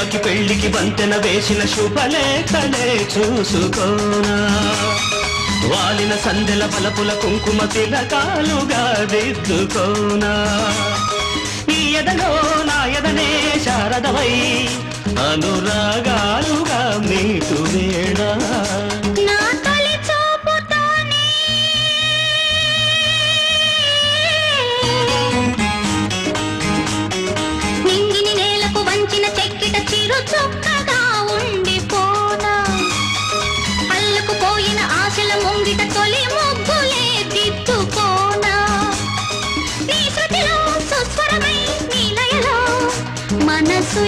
ప్రేమకి పెళ్లికి వంతెన వేసిన శుభలేఖలే చూసుకోనా వాలిన సందెల బలపుల కుంకుమ తిలకాలుగా దిద్దుకోనా ఈ ఎదలో నా ఎదనే శారదవై అనురాగాలుగా మీటు వేడా నింగిని నేలకు వంచిన చెక్కిట చిరు చొక్క